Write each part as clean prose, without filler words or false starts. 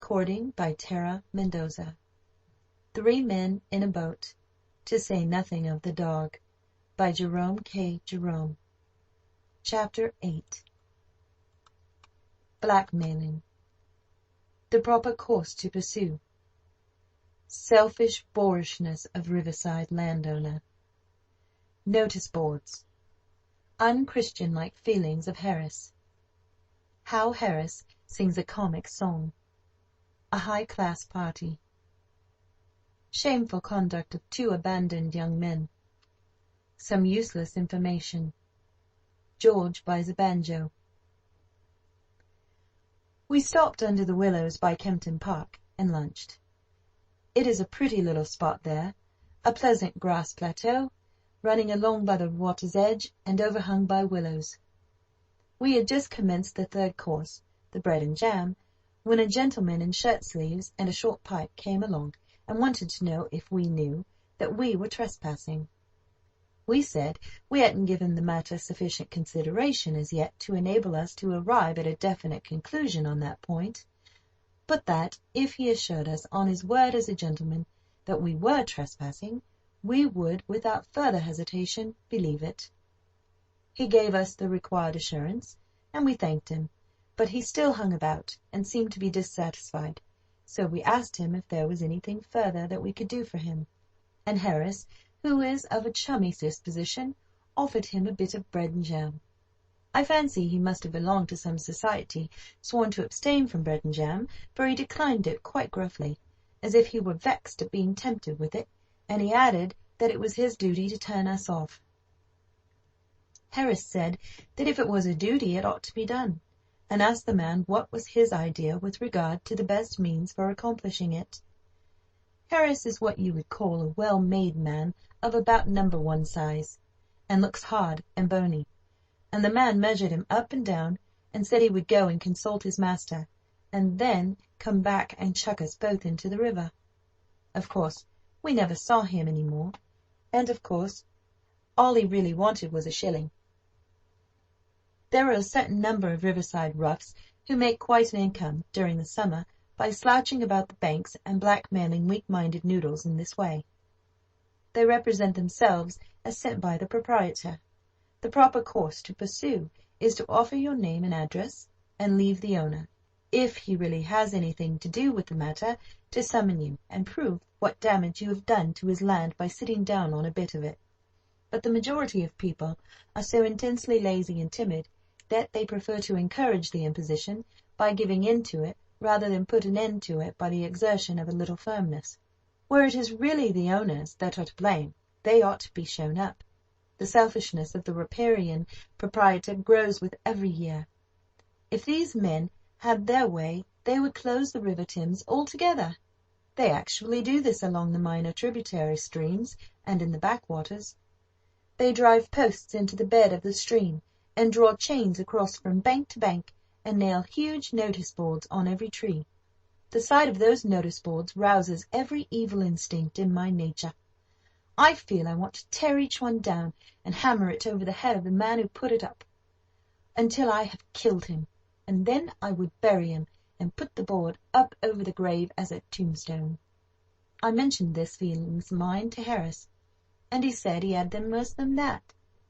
Recording by Tara Mendoza. 3 Men in a Boat, to say nothing of the Dog, by Jerome K. Jerome. Chapter 8. Blackmailing. The proper course to pursue. Selfish boorishness of riverside landowner. Notice boards. Unchristian-like feelings of Harris. How Harris sings a comic song. A high-class party. Shameful conduct of 2 abandoned young men. Some useless information. George buys a banjo. We stopped under the willows by Kempton Park and lunched. It is a pretty little spot there, a pleasant grass plateau, running along by the water's edge and overhung by willows. We had just commenced the 3rd course, the bread and jam, when a gentleman in shirt-sleeves and a short pipe came along and wanted to know if we knew that we were trespassing. We said we hadn't given the matter sufficient consideration as yet to enable us to arrive at a definite conclusion on that point, but that, if he assured us on his word as a gentleman that we were trespassing, we would, without further hesitation, believe it. He gave us the required assurance, and we thanked him, but he still hung about, and seemed to be dissatisfied, so we asked him if there was anything further that we could do for him, and Harris, who is of a chummy disposition, offered him a bit of bread and jam. I fancy he must have belonged to some society sworn to abstain from bread and jam, for he declined it quite gruffly, as if he were vexed at being tempted with it, and he added that it was his duty to turn us off. Harris said that if it was a duty it ought to be done, and asked the man what was his idea with regard to the best means for accomplishing it. Harris is what you would call a well-made man of about No. 1 size, and looks hard and bony, and the man measured him up and down, and said he would go and consult his master, and then come back and chuck us both into the river. Of course, we never saw him any more, and of course, all he really wanted was a shilling. There are a certain number of riverside roughs who make quite an income during the summer by slouching about the banks and blackmailing weak-minded noodles in this way. They represent themselves as sent by the proprietor. The proper course to pursue is to offer your name and address, and leave the owner, if he really has anything to do with the matter, to summon you and prove what damage you have done to his land by sitting down on a bit of it. But the majority of people are so intensely lazy and timid that they prefer to encourage the imposition by giving in to it rather than put an end to it by the exertion of a little firmness. Where it is really the owners that are to blame, they ought to be shown up. The selfishness of the riparian proprietor grows with every year. If these men had their way, they would close the river Thames altogether. They actually do this along the minor tributary streams and in the backwaters. They drive posts into the bed of the stream, and draw chains across from bank to bank, and nail huge notice-boards on every tree. The sight of those notice-boards rouses every evil instinct in my nature. I feel I want to tear each one down and hammer it over the head of the man who put it up, until I have killed him, and then I would bury him and put the board up over the grave as a tombstone. I mentioned this feelings of mine to Harris, and he said he had them worse than that.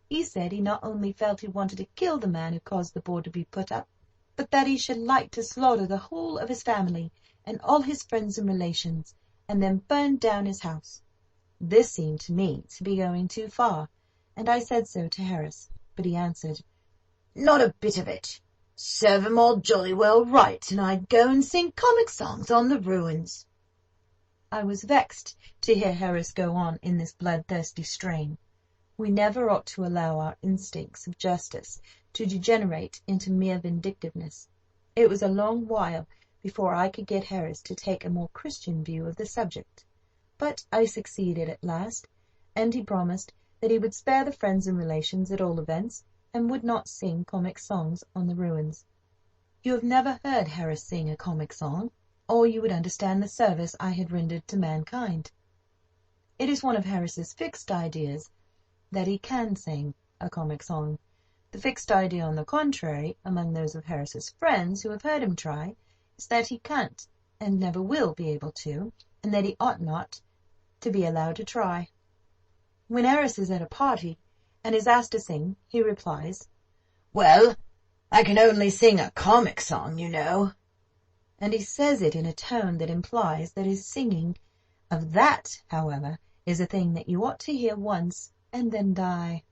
He said he not only felt he wanted to kill the man who caused the board to be put up, but that he should like to slaughter the whole of his family and all his friends and relations, and then burn down his house. This seemed to me to be going too far, and I said so to Harris, but he answered, "Not a bit of it. Serve 'em all jolly well right, and I'd go and sing comic songs on the ruins." I was vexed to hear Harris go on in this bloodthirsty strain. We never ought to allow our instincts of justice to degenerate into mere vindictiveness. It was a long while before I could get Harris to take a more Christian view of the subject, but I succeeded at last, and he promised that he would spare the friends and relations at all events, and would not sing comic songs on the ruins. You have never heard Harris sing a comic song, or you would understand the service I had rendered to mankind. It is one of Harris's fixed ideas that he can sing a comic song. The fixed idea, on the contrary, among those of Harris's friends who have heard him try, is that he can't. and never will be able to, and that he ought not to be allowed to try. When Harris is at a party and is asked to sing, he replies, "Well, I can only sing a comic song, you know." And he says it in a tone that implies that his singing of that, however, is a thing that you ought to hear once and then die.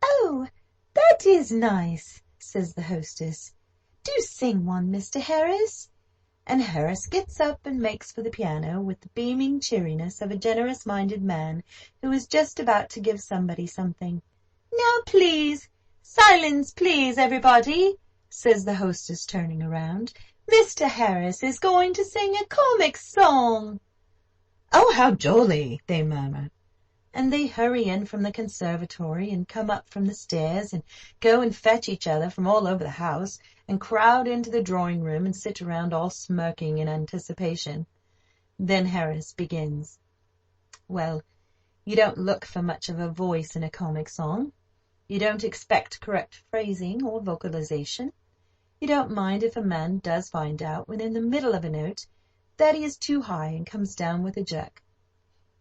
"Oh, that is nice," says the hostess. "Do sing one, Mr. Harris." And Harris gets up and makes for the piano with the beaming cheeriness of a generous-minded man who is just about to give somebody something. "Now, please, silence, please, everybody," says the hostess, turning around. "Mr. Harris is going to sing a comic song." "Oh, how jolly!" they murmur. And they hurry in from the conservatory, and come up from the stairs, and go and fetch each other from all over the house, and crowd into the drawing-room, and sit around all smirking in anticipation. Then Harris begins. Well, you don't look for much of a voice in a comic song. You don't expect correct phrasing or vocalization. You don't mind if a man does find out, when in the middle of a note, that he is too high and comes down with a jerk.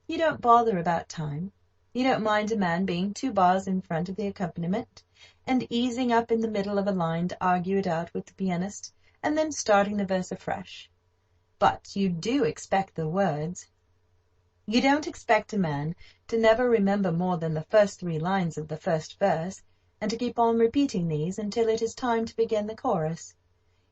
You don't bother about time. You don't mind a man being 2 bars in front of the accompaniment, and easing up in the middle of a line to argue it out with the pianist, and then starting the verse afresh. But you do expect the words. You don't expect a man to never remember more than the first 3 lines of the first verse, and to keep on repeating these until it is time to begin the chorus.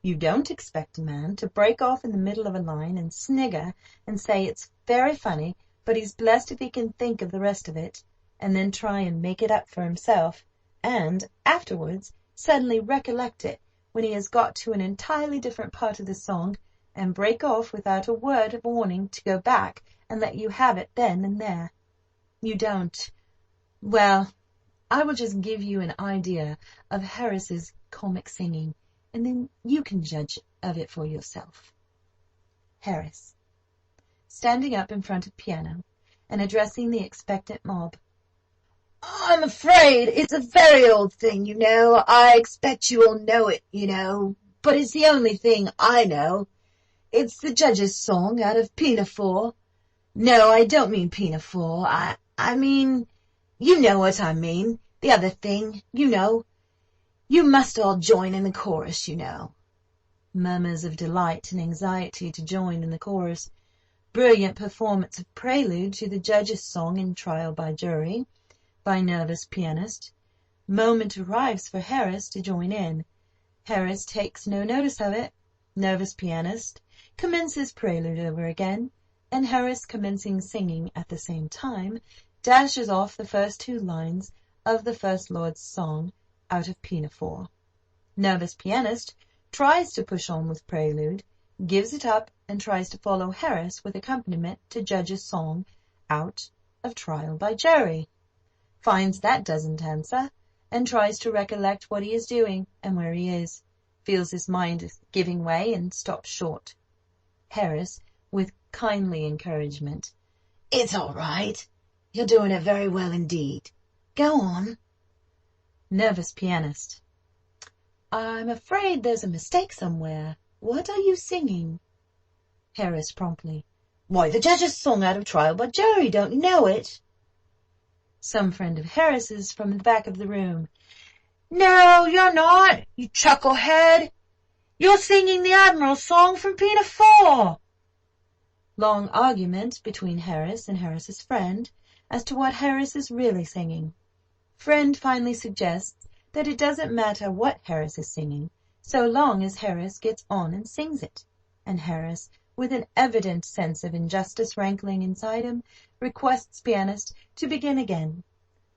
You don't expect a man to break off in the middle of a line and snigger and say it's very funny, but he's blessed if he can think of the rest of it, and then try and make it up for himself, and afterwards suddenly recollect it when he has got to an entirely different part of the song, and break off without a word of warning to go back and let you have it then and there. You don't. Well, I will just give you an idea of Harris's comic singing, and then you can judge of it for yourself. Harris, standing up in front of the piano and addressing the expectant mob. "I'm afraid it's a very old thing, you know. I expect you all know it, you know, but it's the only thing I know. It's the judge's song out of Pinafore. No, I don't mean Pinafore. I mean, you know what I mean. The other thing, you know. You must all join in the chorus, you know." Murmurs of delight and anxiety to join in the chorus. Brilliant performance of prelude to the judge's song in Trial by Jury, by nervous pianist. Moment arrives for Harris to join in. Harris takes no notice of it. Nervous pianist commences prelude over again, and Harris, commencing singing at the same time, dashes off the first 2 lines of the First Lord's song out of Pinafore. Nervous pianist tries to push on with prelude, gives it up, and tries to follow Harris with accompaniment to judge's song out of Trial by Jury. Finds that doesn't answer, and tries to recollect what he is doing and where he is. Feels his mind giving way and stops short. Harris, with kindly encouragement. "It's all right. You're doing it very well indeed. Go on." Nervous pianist. "I'm afraid there's a mistake somewhere. What are you singing?" Harris promptly. "Why, the judge's song out of Trial by Jury. Don't you know it?" Some friend of Harris's from the back of the room. "No, you're not, you chucklehead. You're singing the Admiral's song from Pinafore." Long argument between Harris and Harris's friend as to what Harris is really singing. Friend finally suggests that it doesn't matter what Harris is singing, so long as Harris gets on and sings it, and Harris, with an evident sense of injustice rankling inside him, requests pianist to begin again.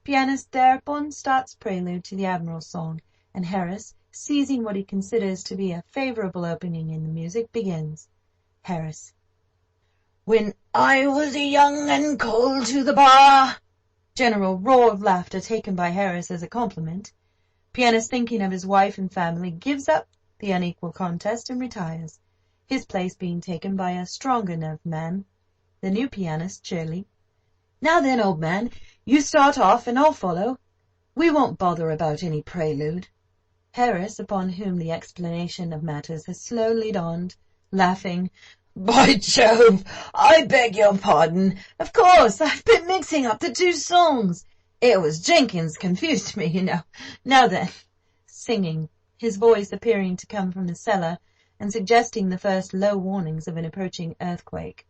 Pianist thereupon starts prelude to the Admiral's song, and Harris, seizing what he considers to be a favourable opening in the music, begins. Harris. "When I was young and cold to the bar." General roar of laughter taken by Harris as a compliment. Pianist, thinking of his wife and family, gives up the unequal contest and retires, his place being taken by a stronger nerved man. The new pianist cheerily. "Now then, old man, you start off and I'll follow. We won't bother about any prelude." Harris, upon whom the explanation of matters has slowly dawned, laughing. By Jove, I beg your pardon. Of course, I've been mixing up the two songs. It was Jenkins confused me, you know. Now then, singing, his voice appearing to come from the cellar and suggesting the first low warnings of an approaching earthquake.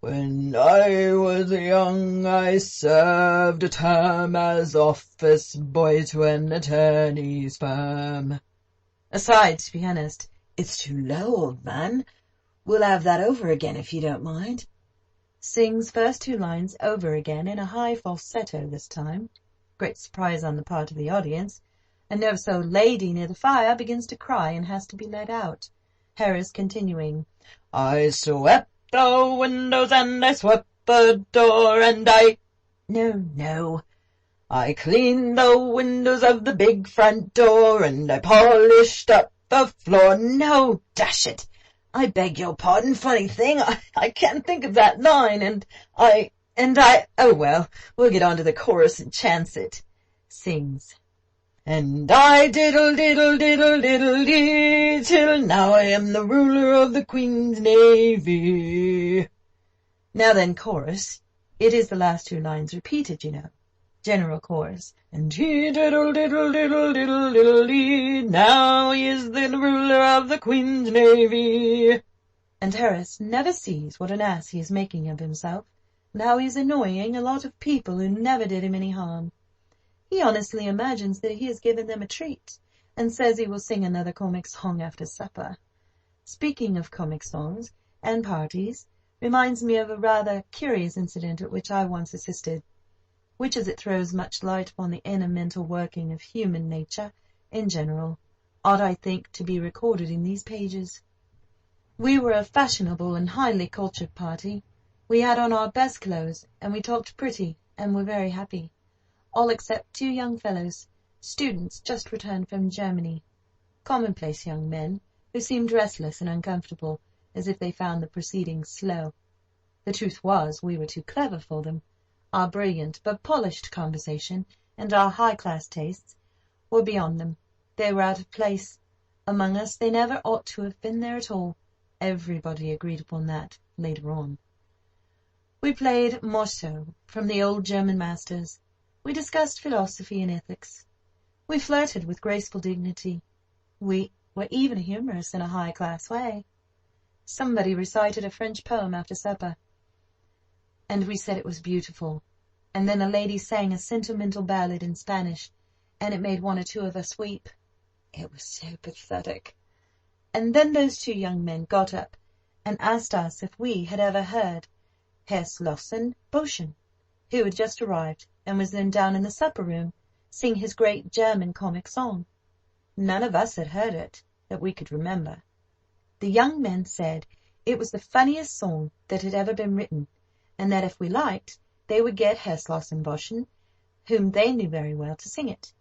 When I was young, I served a term as office boy to an attorney's firm. Aside, to be honest, it's too low, old man. We'll have that over again, if you don't mind. Sings first two lines over again in a high falsetto this time. Great surprise on the part of the audience. A nervous old lady near the fire begins to cry and has to be let out. Harris continuing, I swept the windows and I swept the door and I... No. I cleaned the windows of the big front door and I polished up the floor. No, dash it. I beg your pardon, funny thing, I can't think of that line, and I... Oh, well, we'll get on to the chorus and chance it. Sings. And I diddle, diddle, diddle, diddle, dee, till now I am the ruler of the Queen's Navy. Now then, chorus. It is the last two lines repeated, you know. General chorus. And he diddle, diddle, diddle, diddle, diddle, dee, now he is the ruler of the Queen's Navy. And Harris never sees what an ass he is making of himself, and how he is annoying a lot of people who never did him any harm. He honestly imagines that he has given them a treat, and says he will sing another comic song after supper. Speaking of comic songs and parties, reminds me of a rather curious incident at which I once assisted, which as it throws much light upon the inner mental working of human nature in general, ought, I think, to be recorded in these pages. We were a fashionable and highly cultured party. We had on our best clothes, and we talked pretty, and were very happy. All except two young fellows, students just returned from Germany, commonplace young men, who seemed restless and uncomfortable, as if they found the proceedings slow. The truth was, we were too clever for them. Our brilliant but polished conversation, and our high-class tastes, were beyond them. They were out of place. Among us they never ought to have been there at all. Everybody agreed upon that, later on. We played morceaux from the old German masters. We discussed philosophy and ethics. We flirted with graceful dignity. We were even humorous in a high-class way. Somebody recited a French poem after supper, and we said it was beautiful. And then a lady sang a sentimental ballad in Spanish, and it made one or two of us weep. It was so pathetic. And then those two young men got up and asked us if we had ever heard Herr Boschen, who had just arrived, and was then down in the supper-room, sing his great German comic song. None of us had heard it, that we could remember. The young men said it was the funniest song that had ever been written, and that if we liked, they would get Herr Boschen, whom they knew very well, to sing it.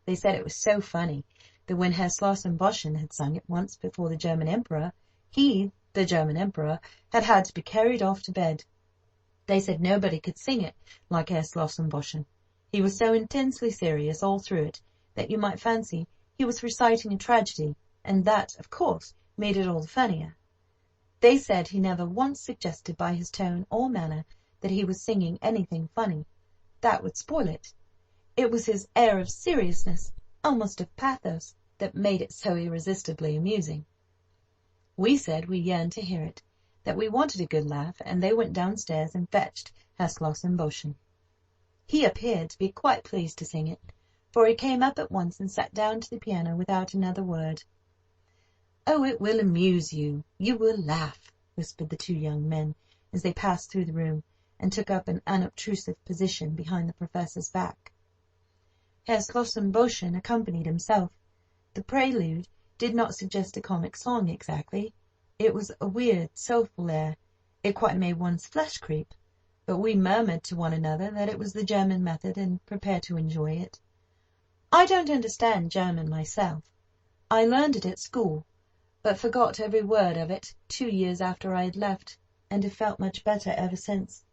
They said it was so funny that when Herr Boschen had sung it once before the German Emperor, he, the German Emperor, had to be carried off to bed. They said nobody could sing it like Herr Boschen. He was so intensely serious all through it that you might fancy he was reciting a tragedy, and that, of course, made it all the funnier. They said he never once suggested by his tone or manner that he was singing anything funny. That would spoil it. It was his air of seriousness, almost of pathos, that made it so irresistibly amusing. We said we yearned to hear it, that we wanted a good laugh, and they went downstairs and fetched Herr Boschen. He appeared to be quite pleased to sing it, for he came up at once and sat down to the piano without another word. "Oh, it will amuse you. You will laugh," whispered the two young men, as they passed through the room, and took up an unobtrusive position behind the Professor's back. Herr Boschen accompanied himself. The prelude did not suggest a comic song exactly. It was a weird, soulful air. It quite made one's flesh creep, but we murmured to one another that it was the German method, and prepared to enjoy it. I don't understand German myself. I learned it at school, but forgot every word of it 2 years after I had left, and have felt much better ever since.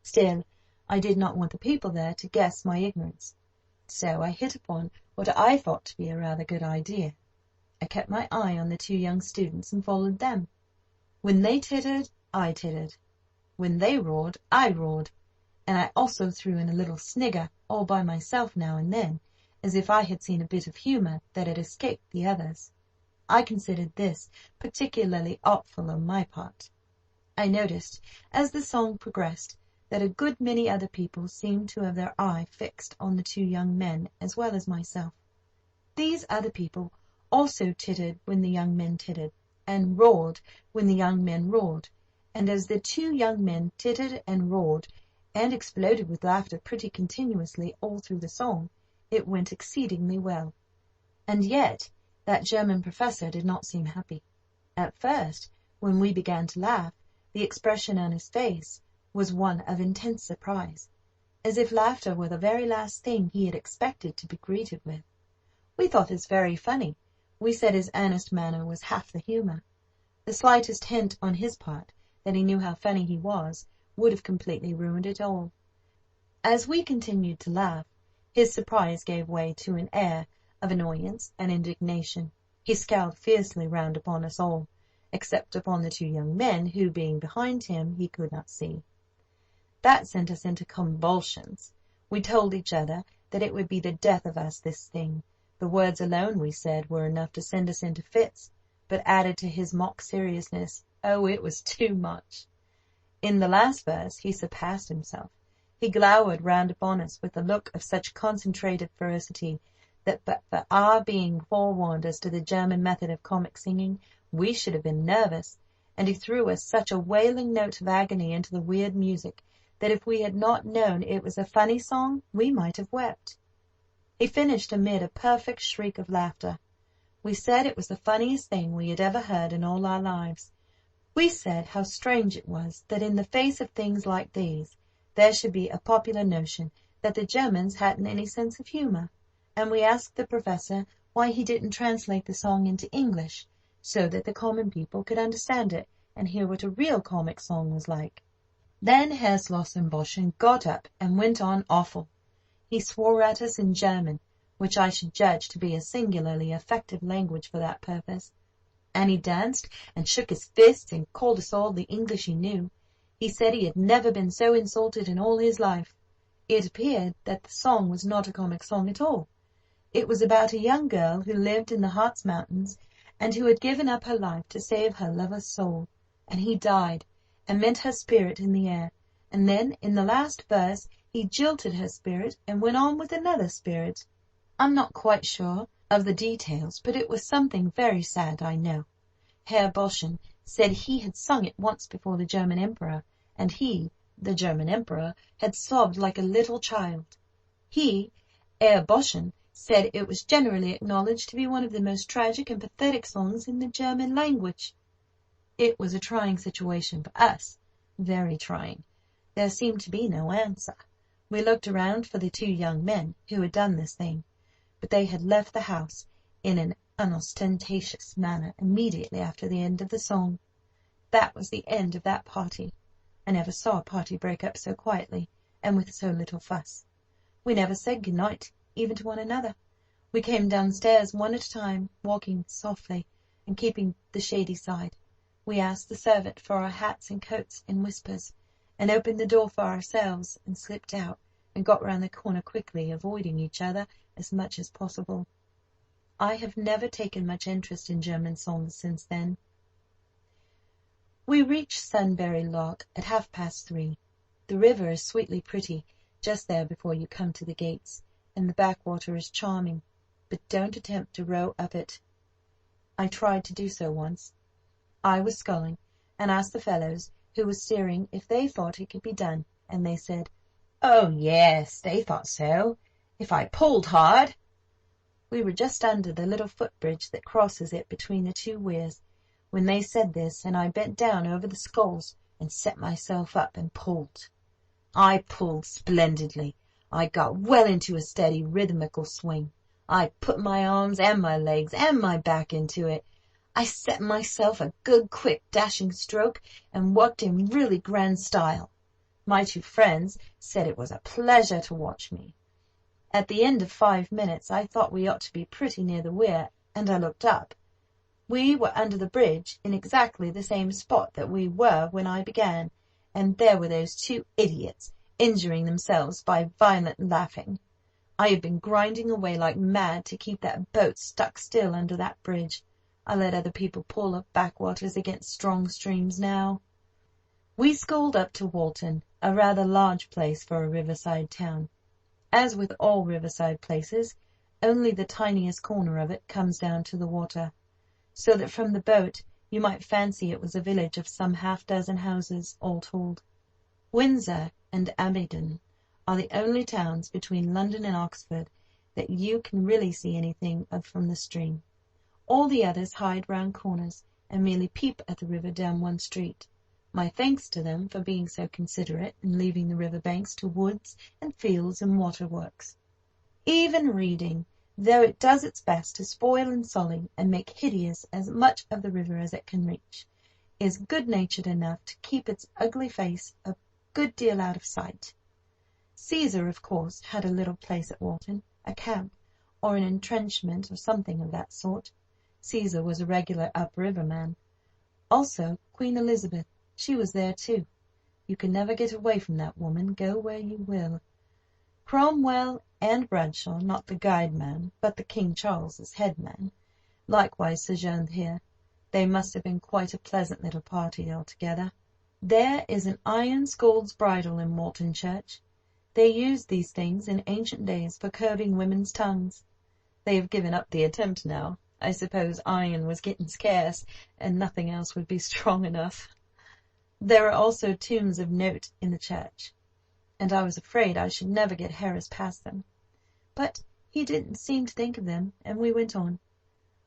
Still, I did not want the people there to guess my ignorance, so I hit upon what I thought to be a rather good idea. I kept my eye on the two young students and followed them. When they tittered, I tittered. When they roared, I roared. And I also threw in a little snigger, all by myself now and then, as if I had seen a bit of humour that had escaped the others. I considered this particularly artful on my part. I noticed, as the song progressed, that a good many other people seemed to have their eye fixed on the two young men as well as myself. These other people also tittered when the young men tittered, and roared when the young men roared, and as the two young men tittered and roared, and exploded with laughter pretty continuously all through the song, it went exceedingly well. And yet that German professor did not seem happy. At first, when we began to laugh, the expression on his face was one of intense surprise, as if laughter were the very last thing he had expected to be greeted with. We thought this very funny. We said his earnest manner was half the humour. The slightest hint on his part that he knew how funny he was would have completely ruined it all. As we continued to laugh, his surprise gave way to an air of annoyance and indignation. He scowled fiercely round upon us all, except upon the two young men, who, being behind him, he could not see. That sent us into convulsions. We told each other that it would be the death of us, this thing. The words alone, we said, were enough to send us into fits, but added to his mock seriousness, oh, it was too much. In the last verse he surpassed himself. He glowered round upon us with a look of such concentrated ferocity that but for our being forewarned as to the German method of comic singing, we should have been nervous, and he threw us such a wailing note of agony into the weird music that if we had not known it was a funny song, we might have wept. He finished amid a perfect shriek of laughter. We said it was the funniest thing we had ever heard in all our lives. We said how strange it was that in the face of things like these there should be a popular notion that the Germans hadn't any sense of humour, and we asked the professor why he didn't translate the song into English, so that the common people could understand it and hear what a real comic song was like. Then Herr Slossenboschen got up and went on awful. He swore at us in German, which I should judge to be a singularly effective language for that purpose, and he danced and shook his fists and called us all the English he knew. He said he had never been so insulted in all his life. It appeared that the song was not a comic song at all. It was about a young girl who lived in the Harz Mountains, and who had given up her life to save her lover's soul, and he died, and met her spirit in the air, and then, in the last verse, he jilted her spirit and went on with another spirit. I'm not quite sure of the details, but it was something very sad, I know. Herr Boschen said he had sung it once before the German Emperor, and he, the German Emperor, had sobbed like a little child. He, Herr Boschen, said it was generally acknowledged to be one of the most tragic and pathetic songs in the German language. It was a trying situation for us, very trying. There seemed to be no answer. We looked around for the two young men who had done this thing, but they had left the house in an unostentatious manner immediately after the end of the song. That was the end of that party. I never saw a party break up so quietly, and with so little fuss. We never said good night, even to one another. We came downstairs one at a time, walking softly, and keeping the shady side. We asked the servant for our hats and coats in whispers, and opened the door for ourselves, and slipped out, and got round the corner quickly, avoiding each other as much as possible. I have never taken much interest in German songs since then. We reached Sunbury Lock at 3:30. The river is sweetly pretty just there before you come to the gates, and the backwater is charming, but don't attempt to row up it. I tried to do so once. I was sculling, and asked the fellows who were steering if they thought it could be done, and they said, "Oh, yes, they thought so, if I pulled hard." We were just under the little footbridge that crosses it between the two weirs, when they said this, and I bent down over the sculls and set myself up and pulled. I pulled splendidly. I got well into a steady, rhythmical swing. I put my arms and my legs and my back into it. I set myself a good, quick, dashing stroke, and worked in really grand style. My two friends said it was a pleasure to watch me. At the end of 5 minutes I thought we ought to be pretty near the weir, and I looked up. We were under the bridge in exactly the same spot that we were when I began, and there were those two idiots injuring themselves by violent laughing. I had been grinding away like mad to keep that boat stuck still under that bridge. I let other people pull up backwaters against strong streams now. We sculled up to Walton, a rather large place for a riverside town. As with all riverside places, only the tiniest corner of it comes down to the water, so that from the boat you might fancy it was a village of some half-dozen houses, all told. Windsor and Abingdon are the only towns between London and Oxford that you can really see anything of from the stream. All the others hide round corners, and merely peep at the river down one street. My thanks to them for being so considerate in leaving the river banks to woods and fields and waterworks. Even reading, though it does its best to spoil and sully and make hideous as much of the river as it can reach, is good-natured enough to keep its ugly face a good deal out of sight. Caesar, of course, had a little place at Walton, a camp, or an entrenchment, or something of that sort. Caesar was a regular up-river man. Also Queen Elizabeth, she was there too. You can never get away from that woman, go where you will. Cromwell and Bradshaw, not the guide-man, but the King Charles's head-man, likewise sojourned here. They must have been quite a pleasant little party altogether. There is an iron scold's bridle in Walton Church. They used these things in ancient days for curbing women's tongues. They have given up the attempt now. I suppose iron was getting scarce, and nothing else would be strong enough. There are also tombs of note in the church, and I was afraid I should never get Harris past them. But he didn't seem to think of them, and we went on.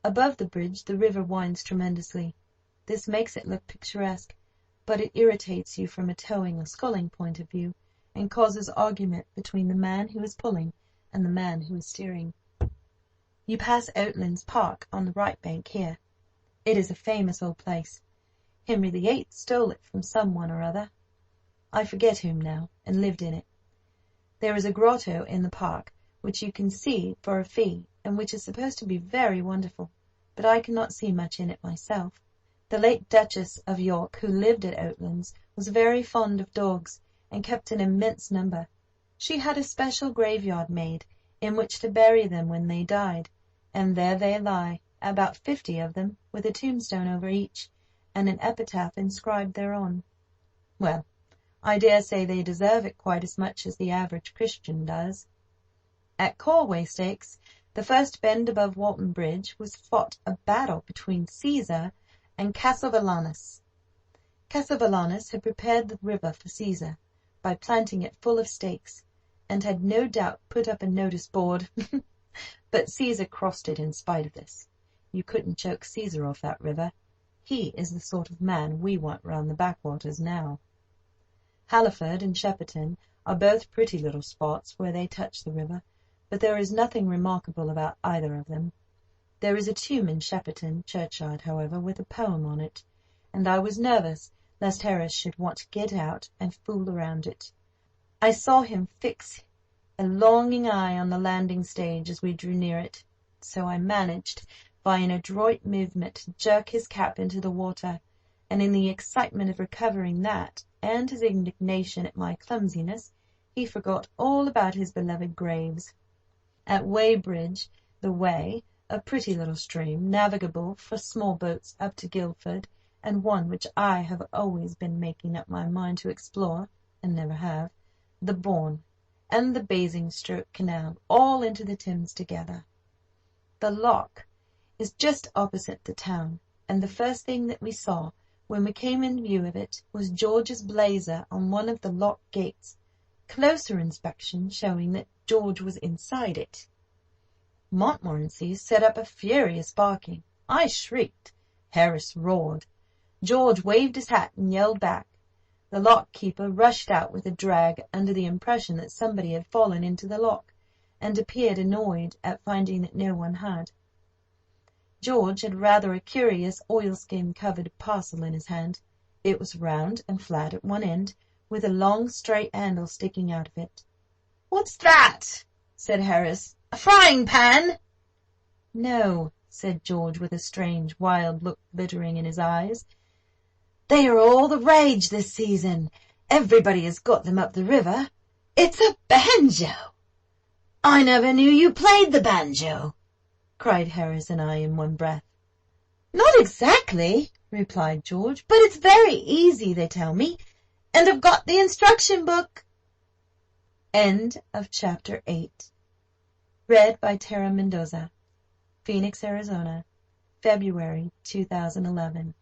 Above the bridge the river winds tremendously. This makes it look picturesque, but it irritates you from a towing or sculling point of view, and causes argument between the man who is pulling and the man who is steering. You pass Oatlands Park on the right bank here. It is a famous old place. Henry VIII stole it from some one or other, I forget whom now, and lived in it. There is a grotto in the park, which you can see for a fee, and which is supposed to be very wonderful, but I cannot see much in it myself. The late Duchess of York, who lived at Oatlands, was very fond of dogs, and kept an immense number. She had a special graveyard made, in which to bury them when they died, and there they lie, about 50 of them, with a tombstone over each, and an epitaph inscribed thereon. Well, I dare say they deserve it quite as much as the average Christian does. At Corway Stakes, the first bend above Walton Bridge, was fought a battle between Caesar and Cassivellaunus. Cassivellaunus had prepared the river for Caesar by planting it full of stakes, and had no doubt put up a notice board. But Caesar crossed it in spite of this. You couldn't choke Caesar off that river. He is the sort of man we want round the backwaters now. Halliford and Shepperton are both pretty little spots where they touch the river, but there is nothing remarkable about either of them. There is a tomb in Shepperton churchyard, however, with a poem on it, and I was nervous lest Harris should want to get out and fool around it. I saw him fix a longing eye on the landing stage as we drew near it, so I managed, by an adroit movement, to jerk his cap into the water, and in the excitement of recovering that, and his indignation at my clumsiness, he forgot all about his beloved graves. At Weybridge, the Wey, a pretty little stream, navigable for small boats up to Guildford, and one which I have always been making up my mind to explore, and never have, the Bourne, and the Basingstoke Canal, all into the Thames together. The lock is just opposite the town, and the first thing that we saw when we came in view of it was George's blazer on one of the lock gates, closer inspection showing that George was inside it. Montmorency set up a furious barking. I shrieked. Harris roared. George waved his hat and yelled back. The lock-keeper rushed out with a drag, under the impression that somebody had fallen into the lock, and appeared annoyed at finding that no one had. George had rather a curious oilskin-covered parcel in his hand. It was round and flat at one end, with a long straight handle sticking out of it. "What's that?" said Harris. "A frying-pan?" "No," said George, with a strange, wild look glittering in his eyes. "They are all the rage this season. Everybody has got them up the river. It's a banjo!" "I never knew you played the banjo," cried Harris and I in one breath. "Not exactly," replied George, "but it's very easy, they tell me, and I've got the instruction book." End of Chapter 8. Read by Tara Mendoza. Phoenix, Arizona, February 2011.